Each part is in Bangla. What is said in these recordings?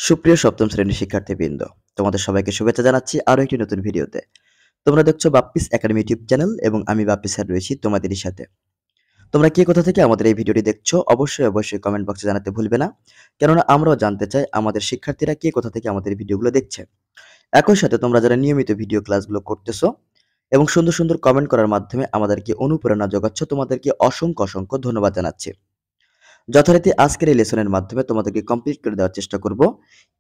সুপ্রিয় সপ্তম শ্রেণীর শিক্ষার্থীবৃন্দ, তোমাদের সবাইকে শুভেচ্ছা জানাচ্ছি আরো একটি নতুন ভিডিওতে। তোমরা দেখছো বাপ্পিস একাডেমি ইউটিউব চ্যানেল এবং আমি বাপ্পিস স্যার রয়েছি তোমাদেরই সাথে। তোমরা কে কোথা থেকে আমাদের এই ভিডিওটি দেখছো অবশ্যই কমেন্ট বক্সে জানাতে ভুলবে না, কেননা আমরাও জানতে চাই আমাদের শিক্ষার্থীরা কে কোথা থেকে আমাদের ভিডিওগুলো দেখছে। একই সাথে তোমরা যারা নিয়মিত ভিডিও ক্লাসগুলো করতেছো এবং সুন্দর সুন্দর কমেন্ট করার মাধ্যমে আমাদেরকে অনুপ্রেরণা যোগাচ্ছ, তোমাদেরকে অসংখ্য ধন্যবাদ জানাচ্ছি। যথারীতি আজকের এই লেসনের মাধ্যমে তোমাদেরকে কমপ্লিট করে দেওয়ার চেষ্টা করব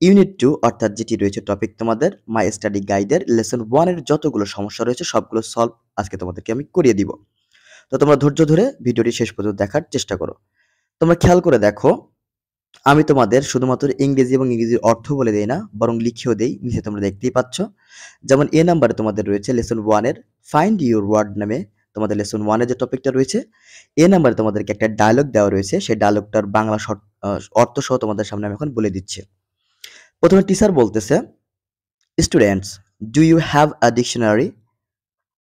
ইউনিট 2 অর্থাৎ যেটি রয়েছে টপিক তোমাদের মাই স্টাডি গাইডের লেসন 1 এর যতগুলো সমস্যা রয়েছে সবগুলো সলভ আজকে তোমাদেরকে আমি করিয়ে দিব। তো তোমরা ধৈর্য ধরে ভিডিওটি শেষ পর্যন্ত দেখার চেষ্টা করো। তোমরা খেয়াল করে দেখো, আমি তোমাদের শুধুমাত্র ইংরেজি এবং ইংরেজির অর্থ বলে দেই না, বরং লিখেও দেই। নিচে তোমরা দেখতেই পাচ্ছ, যেমন এ নাম্বারে তোমাদের রয়েছে লেসন 1 এর ফাইন্ড ইউর ওয়ার্ড নামে তোমাদের লেসন 1 এর যে টপিকটা রয়েছে, এ নাম্বারে তোমাদেরকে একটা ডায়লগ দেওয়া রয়েছে। সেই ডায়লগটার বাংলা অর্থ সহ তোমাদের সামনে আমি এখন বলে দিচ্ছি। প্রথমে টিচার বলতেছে, students, do you have a dictionary?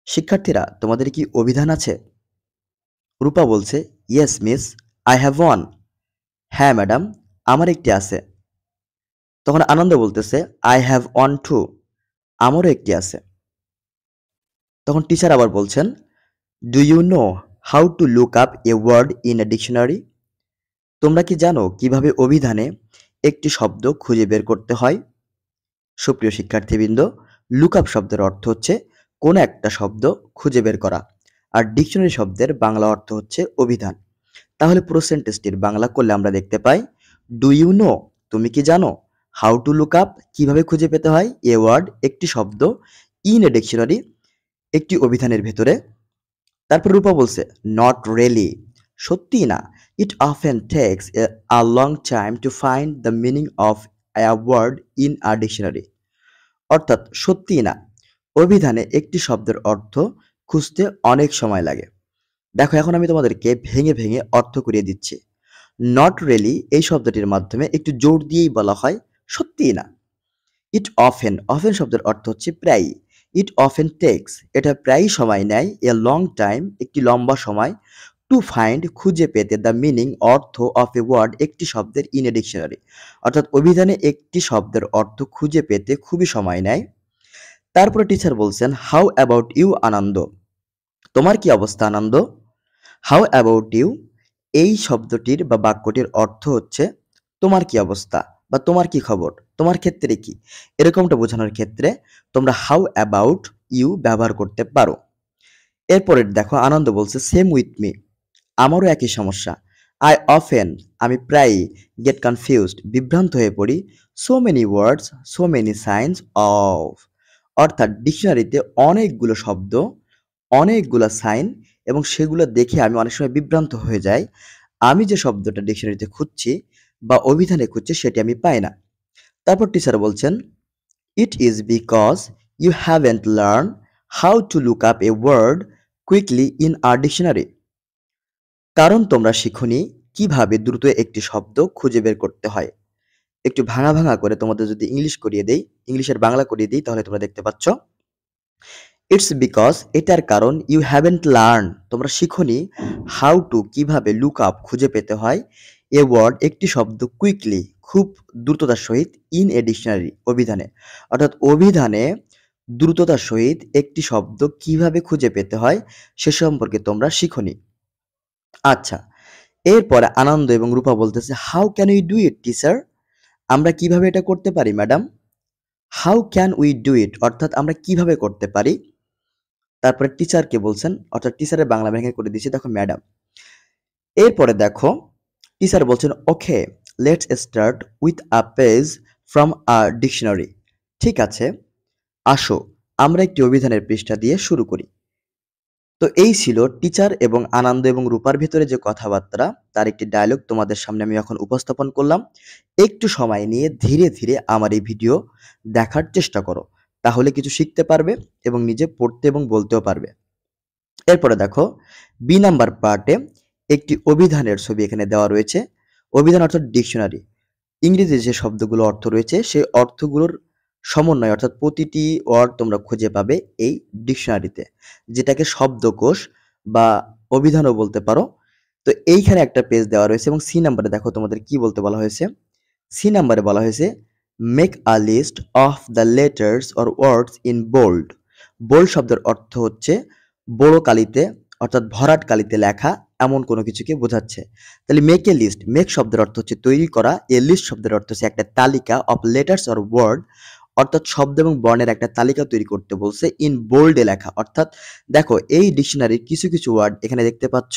শিক্ষার্থীরা, তোমাদের কি অভিধান আছে? রূপা বলছে, yes miss, I have one. হ্যাঁ ম্যাডাম, আমার একটি আছে। তখন আনন্দ বলতেছে, আই হ্যাভ ওয়ান টু, আমারও একটি আছে। তখন টিচার আবার বলছেন, do you know how to look up a word in a dictionary? তোমরা কি জানো কিভাবে অভিধানে একটি শব্দ খুঁজে বের করতে হয়? সুপ্রিয় শিক্ষার্থীবৃন্দ, লুক আপ শব্দের অর্থ হচ্ছে কোনো একটা শব্দ খুঁজে বের করা, আর ডিকশনারি শব্দের বাংলা অর্থ হচ্ছে অভিধান। তাহলে পুরো সেন্টেন্সটির বাংলা করলে আমরা দেখতে পাই, ডু ইউ নো, তুমি কি জানো, হাউ টু লুক আপ, কিভাবে খুঁজে পেতে হয়, এ ওয়ার্ড, একটি শব্দ, ইন এ ডিকশনারি, একটি অভিধানের ভেতরে। তারপর রূপা বলছে, নট রিয়েলি, সত্যি না, it often takes a long time to find the meaning of a word in a dictionary. অর্থাৎ সত্যি না, অভিধানে একটি শব্দের অর্থ খুঁজতে অনেক সময় লাগে। দেখো, এখন আমি তোমাদেরকে ভেঙে ভেঙে অর্থ করিয়ে দিচ্ছি। নট রিয়েলি এই শব্দটির মাধ্যমে একটু জোর দিয়েই বলা হয় সত্যিই না। ইট অফেন, অফেন শব্দের অর্থ হচ্ছে প্রায়ই। ইট অফেন টেকস, এটা প্রায়ই সময় নেয়, এ লং টাইম, একটি লম্বা সময়, টু ফাইন্ড, খুঁজে পেতে, দ্য মিনিং, অর্থ, অফ এ ওয়ার্ড, একটি শব্দের, ইন এ ডিকশনারি। অর্থাৎ অভিধানে একটি শব্দের অর্থ খুঁজে পেতে খুবই সময় নেয়। তারপরে টিচার বলছেন, হাউ অ্যাবাউট ইউ আনন্দ? তোমার কি অবস্থা আনন্দ? হাউ অ্যাবাউট ইউ এই শব্দটির বা বাক্যটির অর্থ হচ্ছে তোমার কি অবস্থা বা তোমার কি খবর, তোমার ক্ষেত্রে কি, এরকমটা বোঝানোর ক্ষেত্রে তোমরা হাউ অ্যাবাউট ইউ ব্যবহার করতে পারো। এরপরে দেখো, আনন্দ বলছে, সেম উইথ মি, আমারও একই সমস্যা। আই অফেন, আমি প্রায়ই, গেট কনফিউজড, বিভ্রান্ত হয়ে পড়ি, so many words, so many signs of. অর্থাৎ ডিকশনারিতে অনেকগুলো শব্দ, অনেকগুলো সাইন, এবং সেগুলো দেখে আমি অনেক সময় বিভ্রান্ত হয়ে যাই। আমি যে শব্দটা ডিকশনারিতে খুঁজছি বা অভিধানে খুঁজছি সেটি আমি পাই না। তারপর টিচার বলছেন, it is because you haven't learn how to look up a word quickly in a dictionary. কারণ তোমরা শিখোনি কিভাবে দ্রুত একটি শব্দ খুঁজে বের করতে হয়। একটু ভাঙা ভাঙা করে তোমাদের যদি ইংলিশের বাংলা করিয়ে দিই, তাহলে তোমরা দেখতে পাচ্ছ, ইটস বিকজ, এটার কারণ, ইউ হ্যাভেন্ট লার্ন, তোমরা শিখোনি, হাউ টু, কিভাবে, লুক আপ, খুঁজে পেতে হয়, এ ওয়ার্ড, একটি শব্দ, কুইকলি, খুব দ্রুততার সহিত, ইন এ ডিকশনারি, অভিধানে। অর্থাৎ অভিধানে দ্রুততার সহিত একটি শব্দ কিভাবে খুঁজে পেতে হয় সে সম্পর্কে তোমরা শিখোনি। আচ্ছা, এরপরে আনন্দ এবং রূপা বলতেছে, how can we do it teacher? আমরা কিভাবে এটা করতে পারি madam? How can we do it অর্থাৎ আমরা কিভাবে করতে পারি। তারপরে টিচারকে বলছেন, অর্থাৎ টিচারের বাংলা ভেঙে করে দিয়েছে, দেখো ম্যাডাম। এরপরে দেখো, টিচার বলছেন, okay, let's start with a page from a dictionary. ঠিক আছে, আসো আমরা একটি অভিধানের পৃষ্ঠা দিয়ে শুরু করি। তো এই ছিল টিচার এবং আনন্দ এবং রূপার ভিতরে যে কথাবার্তা, তার একটি ডায়লগ তোমাদের সামনে আমি এখন উপস্থাপন করলাম। একটু সময় নিয়ে ধীরে ধীরে আমার এই ভিডিও দেখার চেষ্টা করো, তাহলে কিছু শিখতে পারবে এবং নিজে পড়তে এবং বলতেও পারবে। এরপরে দেখো, বি নাম্বার পার্টে একটি অভিধানের ছবি এখানে দেওয়া রয়েছে। অভিধান অর্থাৎ ডিকশনারি, ইংরেজি যে শব্দগুলো অর্থ রয়েছে সেই অর্থগুলোর সমন্বয়, অর্থাৎ প্রতিটি ওয়ার্ড তোমরা খুঁজে পাবে এই ডিকশনারিতে, যেটাকে শব্দকোষ বা অভিধানও বলতে পারো। তো এইখানে একটা পেজ দেওয়া রয়েছে এবং সি নাম্বারে দেখো তোমাদের কি বলতে বলা হয়েছে। সি নাম্বারে বলা হয়েছে, make a list of the letters or words in bold. Bold শব্দের অর্থ হচ্ছে বড় কালিতে অর্থাৎ ভরাট কালিতে লেখা এমন কোনো কিছুকে বোঝাচ্ছে। তাহলে মেক এ লিস্ট, মেক শব্দের অর্থ হচ্ছে তৈরি করা, এ লিস্ট শব্দের অর্থ হচ্ছে একটা তালিকা, অফ লেটার্স অর ওয়ার্ড অর্থাৎ শব্দ এবং বর্ণের একটা তালিকা তৈরি করতে বলছে, ইন বোল্ডে লেখা। অর্থাৎ দেখো এই ডিকশনারির কিছু কিছু ওয়ার্ড এখানে দেখতে পাচ্ছ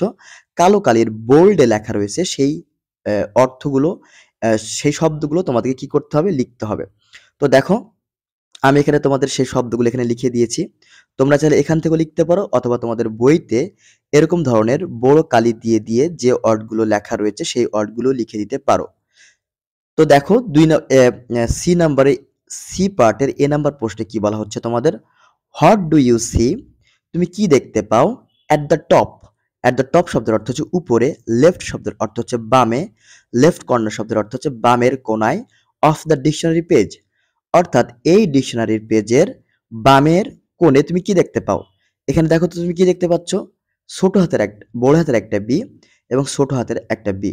কালো কালির বোল্ডে লেখা রয়েছে, সেই অর্থগুলো সেই শব্দগুলো তোমাদেরকে কি করতে হবে, লিখতে হবে। তো দেখো আমি এখানে তোমাদের সেই শব্দগুলো এখানে লিখে দিয়েছি। তোমরা চাইলে এখান থেকেও লিখতে পারো অথবা তোমাদের বইতে এরকম ধরনের বড় কালি দিয়ে দিয়ে যে ওয়ার্ডগুলো লেখা রয়েছে সেই ওয়ার্ডগুলো লিখে দিতে পারো। তো দেখো সি নাম্বারে, সি পার্টের এ নাম্বার প্রশ্নে কি বলা হচ্ছে তোমাদের, হোয়াট ডু ইউ সি, তুমি কি দেখতে পাও, at the top, at the top শব্দের অর্থ হচ্ছে উপরে, লেফট শব্দের অর্থ হচ্ছে বামে, লেফট কর্নার শব্দের অর্থ হচ্ছে বামের কোনায়, অফ দ্য ডিকশনারি পেজ অর্থাৎ এই ডিকশনারির পেজের বামের কোণে তুমি কি দেখতে পাও। এখানে দেখো তো তুমি কি দেখতে পাচ্ছ, ছোট হাতের একটা, বড় হাতের একটা বি এবং ছোট হাতের একটা বি।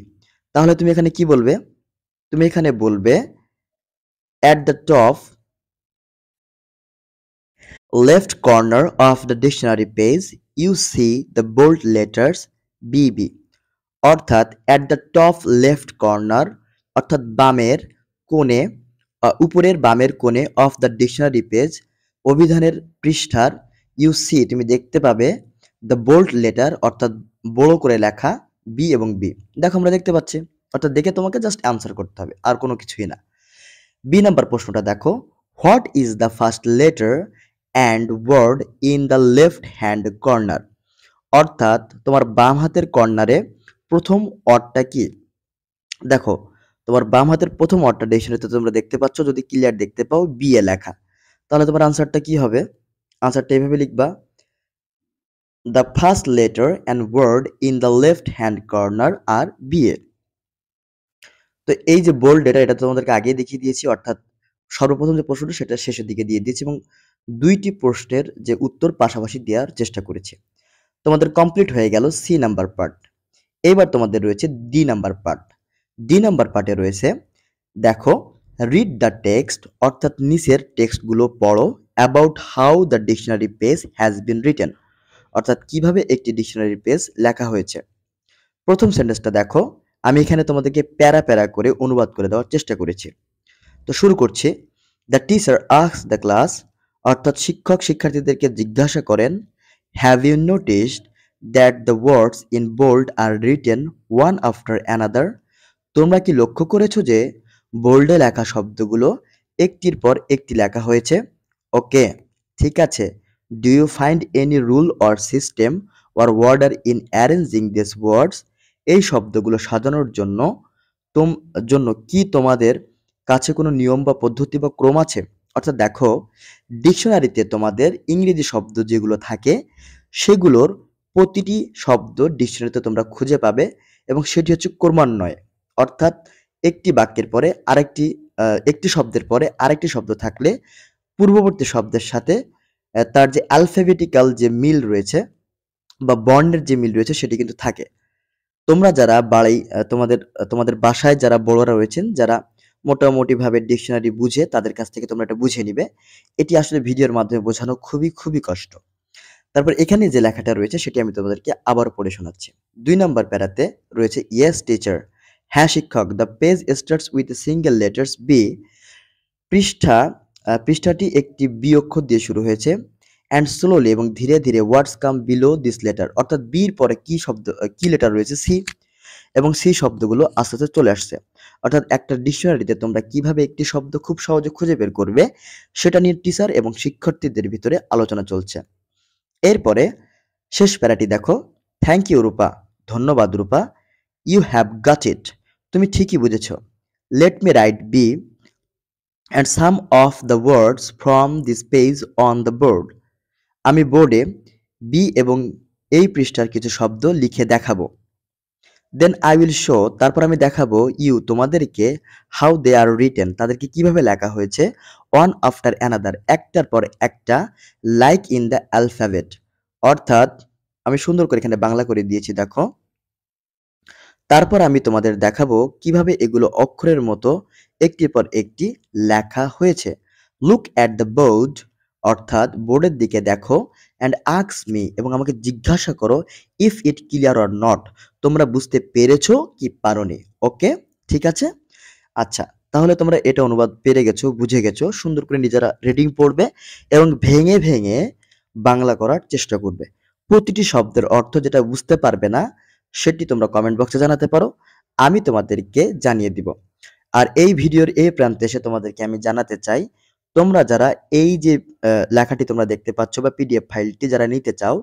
তাহলে তুমি এখানে কি বলবে, তুমি এখানে বলবে at the top left corner of the dictionary page you see the bold letters BB অর্থাৎ at the top left corner অর্থাৎ বামের কোণে, উপরের বামের কোণে of the dictionary page অভিধানের পৃষ্ঠার you see তুমি দেখতে পাবে the bold letter অর্থাৎ বড় করে লেখা B এবং B। দেখো আমরা দেখতে পাচ্ছি, অর্থাৎ দেখে তোমাকে জাস্ট অ্যান্সার করতে হবে, আর কোনো কিছুই না। বি নাম্বার প্রশ্নটা দেখো, what is the first letter and word in the left hand corner অর্থাৎ তোমার বাম হাতের কর্নারে প্রথম ওয়ার্ডটা কি। দেখো তোমার বাম হাতের প্রথম ওয়ার্ডটা ডিকশনারিতে তোমরা দেখতে পাচ্ছ, যদি ক্লিয়ার দেখতে পাও বি এ লেখা, তাহলে তোমার আনসারটা কি হবে, আনসারটা এভাবে লিখবা, the first letter and word in the left hand corner are B A. তো এই যে বোল্ড এটা তোমাদেরকে আগেই দেখিয়ে দিয়েছি, অর্থাৎ সর্বপ্রথম যে প্রশ্নটা সেটা শেষের দিকে দিয়ে দিয়েছি এবং দুইটি প্রশ্নের যে উত্তর পাশাপাশি দেওয়ার চেষ্টা করেছি। তোমাদের কমপ্লিট হয়ে গেল সি নাম্বার পার্ট। এইবার তোমাদের রয়েছে D number part. D number পার্টে রয়েছে দেখো, রিড দ্য টেক্সট অর্থাৎ নিচের টেক্সটগুলো পড়ো, about how the dictionary page has been written অর্থাৎ কিভাবে একটি ডিকশনারি পেজ লেখা হয়েছে। প্রথম সেন্টেন্সটা দেখো, আমি এখানে তোমাদেরকে প্যারা প্যারা করে অনুবাদ করে দেওয়ার চেষ্টা করেছি। তো শুরু করছি, the teacher asks the class অর্থাৎ শিক্ষক শিক্ষার্থীদেরকে জিজ্ঞাসা করেন, have you noticed that the words in bold are written one after another, তোমরা কি লক্ষ্য করেছো যে বোল্ডে লেখা শব্দগুলো একটির পর একটি লেখা হয়েছে। ওকে, ঠিক আছে। Do you find any rule or system or order in arranging this words, এই শব্দগুলো সাজানোর জন্য কি তোমাদের কাছে কোনো নিয়ম বা পদ্ধতি বা ক্রম আছে। অর্থাৎ দেখো ডিকশনারিতে তোমাদের ইংরেজি শব্দ যেগুলো থাকে সেগুলোর প্রতিটি শব্দ ডিকশনারিতে তোমরা খুঁজে পাবে এবং সেটি হচ্ছে ক্রমান্বয়ে, অর্থাৎ একটি বাক্যের পরে আরেকটি একটি শব্দের পরে আরেকটি শব্দ থাকলে পূর্ববর্তী শব্দের সাথে তার যে অ্যালফাবেটিক্যাল যে মিল রয়েছে বা বর্ণের যে মিল রয়েছে সেটি কিন্তু থাকে। তোমরা যারা তোমাদের বাসায় যারা বড়রা রয়েছেন, যারা মোটামুটিভাবে ডিকশনারি বুঝে, তাদের কাছ থেকে তোমরা এটা বুঝে নিবে। এটি আসলে ভিডিওর মাধ্যমে বোঝানো খুবই খুবই কষ্ট। তারপর এখানে যে লেখাটা রয়েছে সেটি আমি তোমাদেরকে আবার পড়ে শোনাচ্ছি। ২ নম্বর প্যারাতে রয়েছে ইয়েস টিচার, হ্যাঁ শিক্ষক, the page starts with a single letters B, পৃষ্ঠাটি একটি বি অক্ষর দিয়ে শুরু হয়েছে, অ্যান্ড স্লোলি এবং ধীরে ধীরে ওয়ার্ডস কাম বিলো দিস লেটার অর্থাৎ বির পরে কি লেটার রয়েছে, সি, এবং সি শব্দগুলো আস্তে আস্তে চলে আসছে। অর্থাৎ একটা ডিকশনারিতে তোমরা কিভাবে একটি শব্দ খুব সহজে খুঁজে বের করবে সেটা নিয়ে টিচার এবং শিক্ষার্থীদের ভিতরে আলোচনা চলছে। এরপরে শেষ প্যারাটি দেখো, থ্যাংক ইউ রূপা, ধন্যবাদ Rupa, you have got it, তুমি ঠিকই বুঝেছ, let me write B and some of the words from this page on the board, আমি বোর্ডে বি এবং এই পৃষ্ঠার কিছু শব্দ লিখে দেখাবো। দেন আই উইল শো, তারপর আমি দেখাবো, ইউ তোমাদেরকে, হাউ দে আর রিটেন তাদেরকে কিভাবে লেখা হয়েছে, ওয়ান আফটার অ্যানাদার একটার পর একটা, লাইক ইন দ্য অ্যালফাবেট অর্থাৎ আমি সুন্দর করে এখানে বাংলা করে দিয়েছি দেখো। তারপর আমি তোমাদের দেখাবো কিভাবে এগুলো অক্ষরের মতো একটির পর একটি লেখা হয়েছে। লুক অ্যাট দ্য বোর্ড, অর্থাৎ বোর্ডের দিকে দেখো, অ্যান্ড আস্ক মি, এবং আমাকে জিজ্ঞাসা করো, if it clear or not, তোমরা বুঝতে পেরেছো কি পারোনি। ওকে, ঠিক আছে। আচ্ছা, তাহলে তোমরা এটা অনুবাদ পেরে গেছো, বুঝে গেছো। সুন্দর করে নিজেরা রিডিং পড়বে এবং ভেঙে ভেঙে বাংলা করার চেষ্টা করবে। প্রতিটি শব্দের অর্থ যেটা বুঝতে পারবে না সেটি তোমরা কমেন্ট বক্সে জানাতে পারো, আমি তোমাদেরকে জানিয়ে দিব। আর এই ভিডিওর এই প্রান্তে এসে তোমাদেরকে আমি জানাতে চাই, তোমরা যারা এই যে লেখাটি তোমরা দেখতে পাচ্ছ বা পিডিএফ ফাইলটি যারা নিতে চাও,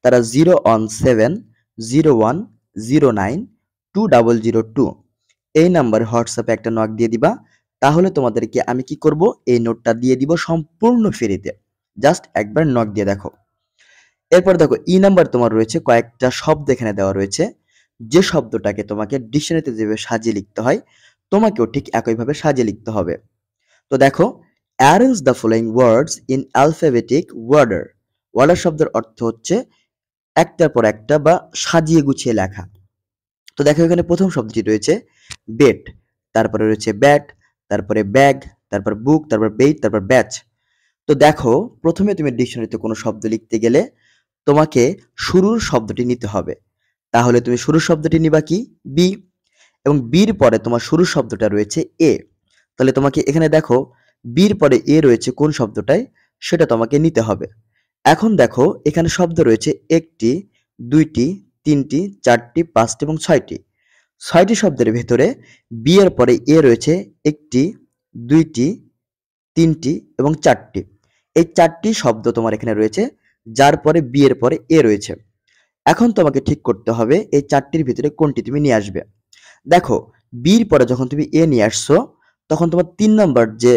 তারা 01701092002 এই নাম্বারে হোয়াটসঅ্যাপে একটা নক দিয়ে দিবা। তাহলে তোমাদেরকে আমি কি করব, এই নোটটা দিয়ে দিব সম্পূর্ণ ফ্রিতে। জাস্ট একবার নক দিয়ে দেখো। এরপর দেখো ই নাম্বার তোমার রয়েছে কয়েকটা শব্দ এখানে দেওয়া রয়েছে। যে শব্দটাকে তোমাকে ডিকশনারিতে যেভাবে সাজিয়ে লিখতে হয়, তোমাকেও ঠিক একইভাবে সাজিয়ে লিখতে হবে। তো দেখো, arrange the following words in alphabetic order. Order শব্দের অর্থ হচ্ছে একটার পর একটা বা সাজিয়ে গুছিয়ে লেখা। তো দেখো এখানে প্রথম শব্দটি রয়েছে বেট, তারপরে রয়েছে ব্যাট, তারপরে ব্যাগ, তারপর বুক, তারপর বেইট, তারপর ব্যাচ। তো দেখো, প্রথমে তুমি ডিকশনারিতে কোনো শব্দ লিখতে গেলে তোমাকে শুরুর শব্দটি নিতে হবে। তাহলে তুমি শুরুর শব্দটি নিবা কি, বি, এবং বির পরে তোমার শুরুর শব্দটা রয়েছে এ। তাহলে তোমাকে এখানে দেখো বির পরে এ রয়েছে কোন শব্দটায়, সেটা তোমাকে নিতে হবে। এখন দেখো এখানে শব্দ রয়েছে একটি, দুইটি, তিনটি, চারটি, পাঁচটি এবং ছয়টি। ছয়টি শব্দের ভেতরে বি এর পরে এ রয়েছে একটি, দুইটি, তিনটি এবং চারটি। এই চারটি শব্দ তোমার এখানে রয়েছে, যার পরে বি এর পরে এ রয়েছে। এখন তোমাকে ঠিক করতে হবে এই চারটির ভিতরে কোনটি তুমি নিয়ে আসবে। দেখো, বির পরে যখন তুমি এ নিয়ে আসছো, তখন তোমার ৩ নাম্বার যে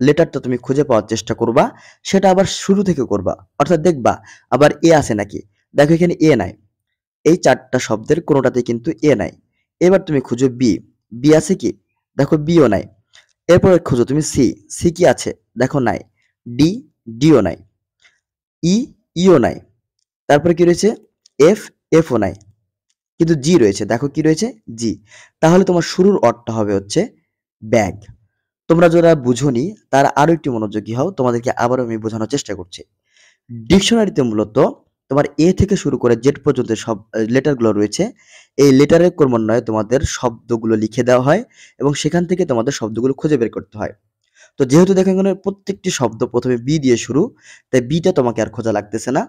লেটারটা তুমি খুঁজে পাওয়ার চেষ্টা করবা, সেটা আবার শুরু থেকে করবা। অর্থাৎ দেখবা আবার এ আছে নাকি। দেখো এখানে এ নাই। এই ৪টা শব্দের কোনোটাতেই কিন্তু এ নাই। এবার তুমি খুঁজো বি। বি আছে কি? দেখো বিও নাই। এরপরে খুঁজো তুমি সি। সি কি আছে? দেখো নাই। ডি, ডিও নাই। ই, ইও নাই। তারপরে কি রয়েছে? এফ, এফও নাই। কিন্তু জি রয়েছে। দেখো কি রয়েছে? জি। তাহলে তোমার শুরুর অর্থ হবে হচ্ছে ব্যাগ। তোমরা যারা বুঝোনি তারা আরো একটু মনোযোগী হও। তোমাদেরকে আবারও আমি বোঝানোর চেষ্টা করছি। ডিকশনারিতে মূলত তোমার এ থেকে শুরু করে জেড পর্যন্ত সব লেটারগুলো রয়েছে। এই লেটারের ক্রমান্বয়ে তোমাদের শব্দগুলো লিখে দেওয়া হয় এবং সেখান থেকে তোমাদের শব্দগুলো খুঁজে বের করতে হয়। তো যেহেতু দেখো এখানে প্রত্যেকটি শব্দ প্রথমে বি দিয়ে শুরু, তাই বিটা তোমাকে আর খোঁজা লাগতেছে না।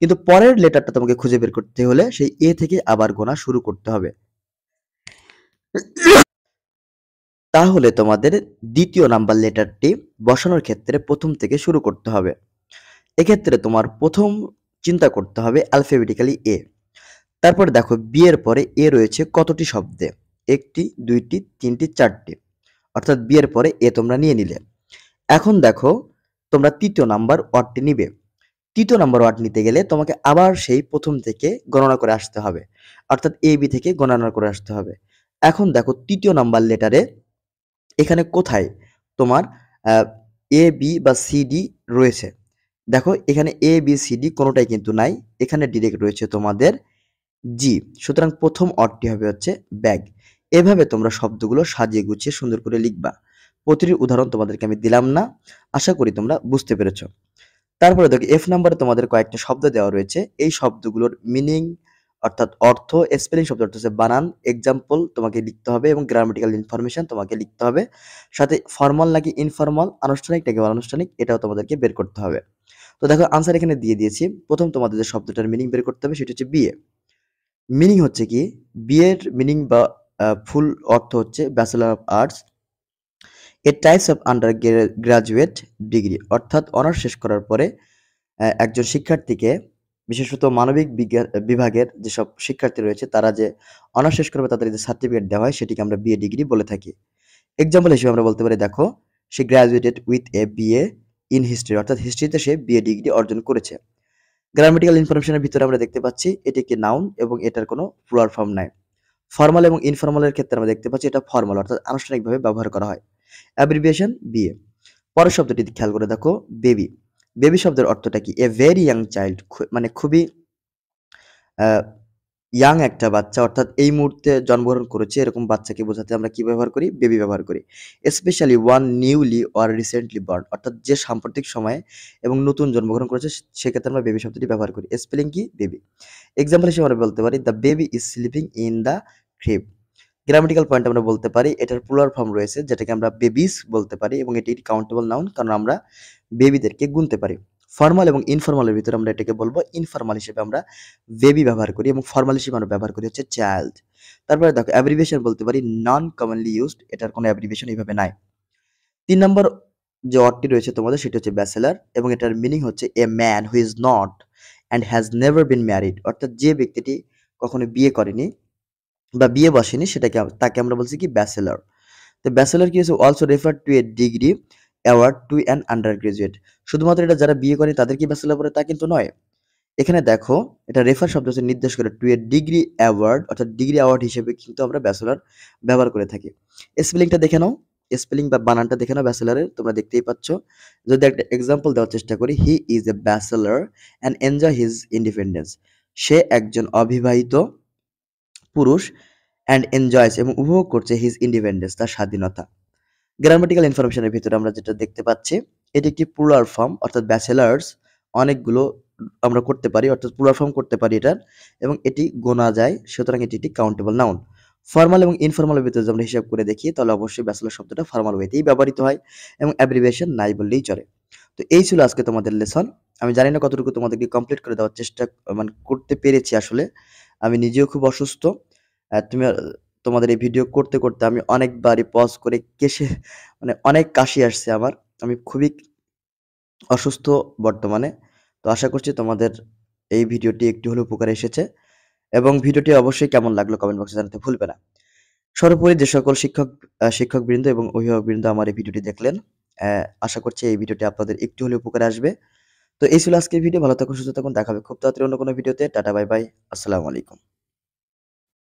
কিন্তু পরের লেটারটা তোমাকে খুঁজে বের করতে হলে সেই এ থেকে আবার গোনা শুরু করতে হবে। তাহলে তোমাদের দ্বিতীয় নাম্বার লেটারটি বসানোর ক্ষেত্রে প্রথম থেকে শুরু করতে হবে। এক্ষেত্রে তোমার প্রথম চিন্তা করতে হবে অ্যালফাবেটিক্যালি এ। তারপরে দেখো বি এর পরে এ রয়েছে কতটি শব্দে? একটি, দুইটি, তিনটি, চারটি। অর্থাৎ বি এর পরে এ তোমরা নিয়ে নিলে। এখন দেখো তোমরা তৃতীয় নাম্বার ওয়ার্ডটি নিবে। তৃতীয় নাম্বার ওয়ার্ড নিতে গেলে তোমাকে আবার সেই প্রথম থেকে গণনা করে আসতে হবে। অর্থাৎ এ বি থেকে গণনা করে আসতে হবে। এখন দেখো তৃতীয় নাম্বার লেটারে এখানে কোথায় তোমার এ বি বা সি ডি রয়েছে। দেখো এখানে এ বি সি ডি কোনোটাই কিন্তু নাই, এখানে ডিরেক্ট রয়েছে তোমাদের জি। সুতরাং প্রথম অর্থটি হবে হচ্ছে ব্যাগ। এভাবে তোমরা শব্দগুলো সাজিয়ে গুছিয়ে সুন্দর করে লিখবা। প্রতিটি উদাহরণ তোমাদেরকে আমি দিলাম না, আশা করি তোমরা বুঝতে পেরেছো। তারপরে দেখো এফ নাম্বারে তোমাদের কয়েকটা শব্দ দেওয়া রয়েছে। এই শব্দগুলোর মিনিং অর্থাৎ অর্থ, স্পেলিং শব্দ অর্থ হচ্ছে বানান, এক্সাম্পল তোমাকে লিখতে হবে এবং গ্রামাটিক্যাল ইনফরমেশন তোমাকে লিখতে হবে। সাথে ফর্মাল নাকি ইনফর্মাল, আনুষ্ঠানিক নাকি অনানুষ্ঠানিক, এটাও তোমাদেরকে বের করতে হবে। তো দেখো আনসার এখানে দিয়ে দিয়েছি। প্রথম তোমাদের যে শব্দটার মিনিং বের করতে হবে সেটা হচ্ছে বিএ। মিনিং হচ্ছে কি? বিএর মিনিং বা ফুল অর্থ হচ্ছে bachelor of arts, A types of under graduate degree. অর্থাৎ অনার্স শেষ করার পরে একজন শিক্ষার্থীকে, বিশেষত মানবিক বিজ্ঞান বিভাগের যেসব শিক্ষার্থী রয়েছে তারা যে অনার্স শেষ করবে তাদের যে সার্টিফিকেট দেওয়া হয় সেটিকে আমরা বিএ ডিগ্রি বলে থাকি। এক্সাম্পল হিসেবে আমরা বলতে পারি, দেখো সে graduated with a BA in history, অর্থাৎ হিস্ট্রিতে সে বিএ ডিগ্রি অর্জন করেছে। গ্রামাটিক্যাল ইনফরমেশনের ভিতরে আমরা দেখতে পাচ্ছি এটি একটি নাউন এবং এটার কোনো প্লুরাল ফর্ম নাই। ফর্মাল এবং ইনফর্মালের ক্ষেত্রে আমরা দেখতে পাচ্ছি এটা ফর্মাল, অর্থাৎ আনুষ্ঠানিকভাবে ব্যবহার করা হয়। Abbreviation BA. পরের শব্দটি খেয়াল করে দেখো বেবি। বেবি শব্দের অর্থটা কি? এ ভেরি ইয়াং চাইল্ড, মানে খুবই ইয়াং একটা বাচ্চা অর্থাৎ এই মুহূর্তে জন্মগ্রহণ করেছে এরকম বাচ্চাকে বোঝাতে আমরা কি ব্যবহার করি? বেবি ব্যবহার করি। Specially one newly or recently born অর্থাৎ যে সাম্প্রতিক সময়ে এবং নতুন জন্মগ্রহণ করেছে সেক্ষেত্রে আমরা বেবি শব্দটি ব্যবহার করি। স্পেলিং কি? বেবি। এক্সাম্পল হিসেবে আমরা বলতে পারি, the baby is sleeping in the crib. Grammatical point আমরা বলতে পারি এটার প্লুরাল ফর্ম রয়েছে যেটাকে আমরা বেবিস বলতে পারি এবং এটি কাউন্টেবল নাউন কারণ আমরা বেবিদেরকে গুনতে পারি। ফর্মাল এবং ইনফর্মালের ভিতরে আমরা এটাকে বলবো ইনফর্মাল হিসেবে আমরা বেবি ব্যবহার করি এবং ফর্মাল হিসেবে আমরা ব্যবহার করি হচ্ছে চাইল্ড। তারপরে দেখো অ্যাব্রিভিয়েশন বলতে পারি নন কমনলি ইউজড, এটার কোনো অ্যাব্রিভিয়েশন এইভাবে নাই। ৩ নম্বর যে ওয়ার্ডটি রয়েছে তোমাদের সেটি হচ্ছে ব্যাচেলর এবং এটার মিনিং হচ্ছে a man who is not and has never been married অর্থাৎ যে ব্যক্তিটি কখনো বিয়ে করেনি বা বিয়ে বসেনি সেটাকে তাকে আমরা বলছি কি ব্যাচেলর। তো ব্যাচেলর কি হচ্ছে also refer to a degree award to an undergraduate. শুধুমাত্র এটা যারা বিয়ে করে তাদের কি ব্যাচেলর বলে তা কিন্তু নয়। এখানে দেখো এটা রেফার শব্দ হচ্ছে নির্দেশ করে টু এ ডিগ্রি অ্যাওয়ার্ড অর্থাৎ ডিগ্রি অ্যাওয়ার্ড হিসেবে কিন্তু আমরা ব্যাচেলর ব্যবহার করে থাকি। স্পেলিংটা দেখে নাও, স্পেলিং বা বানানটা দেখে নাও ব্যাচেলরের, তোমরা দেখতেই পাচ্ছ। যদি একটা এক্সাম্পল দেওয়ার চেষ্টা করি, he is a bachelor and enjoy his independence. সে একজন অবিবাহিত পুরুষ অ্যান্ড এনজয়স এবং উপভোগ করছে হিজ ইন্ডিপেন্ডেন্স তার স্বাধীনতা। গ্রামাটিক্যাল ইনফরমেশনের ভিতরে আমরা যেটা দেখতে পাচ্ছি এটি একটি প্লুরাল ফর্ম অর্থাৎ ব্যাচেলার্স অনেকগুলো আমরা করতে পারি অর্থাৎ প্লুরাল ফর্ম করতে পারি এটার এবং এটি গোনা যায় সুতরাং এটি একটি কাউন্টেবল নাউন। ফর্মাল এবং ইনফর্মালের ভিতরে যদি আমরা হিসাব করে দেখি তাহলে অবশ্যই ব্যাচেলার শব্দটা ফর্মাল ওয়েতেই ব্যবহৃত হয় এবং অ্যাব্রিভিয়েশন নাই বললেই চলে। তো এই ছিল আজকে তোমাদের লেসন। আমি জানি না কতটুকু তোমাদেরকে কমপ্লিট করে দেওয়ার চেষ্টা মানে করতে পেরেছি আসলে। আমি নিজেও খুব অসুস্থ। তুমি তোমাদের এই ভিডিও করতে, করতে আমি অনেকবারই পজ করে কেশে মানে অনেক কাশি আসছে আমার। আমি খুবই অসুস্থ বর্তমানে। তো আশা করছি তোমাদের এই ভিডিওটি একটু হলেও উপকারে এসেছে এবং ভিডিওটি অবশ্যই কেমন লাগলো কমেন্ট বক্সে জানাতে ভুলবে না। সর্বোপরি যে সকল শিক্ষকবৃন্দ এবং অভিভাবকবৃন্দ আমার এই ভিডিওটি দেখলেন, আশা করছি এই ভিডিওটি আপনাদের একটু হলেও উপকারে আসবে। তো এই ছিল আজকের ভিডিও। ভালো থাকুন, সুস্থ থাকুন। দেখা হবে খুব তাড়াতাড়ি অন্য কোনো ভিডিওতে। Tata, bye bye. আসসালামু আলাইকুম।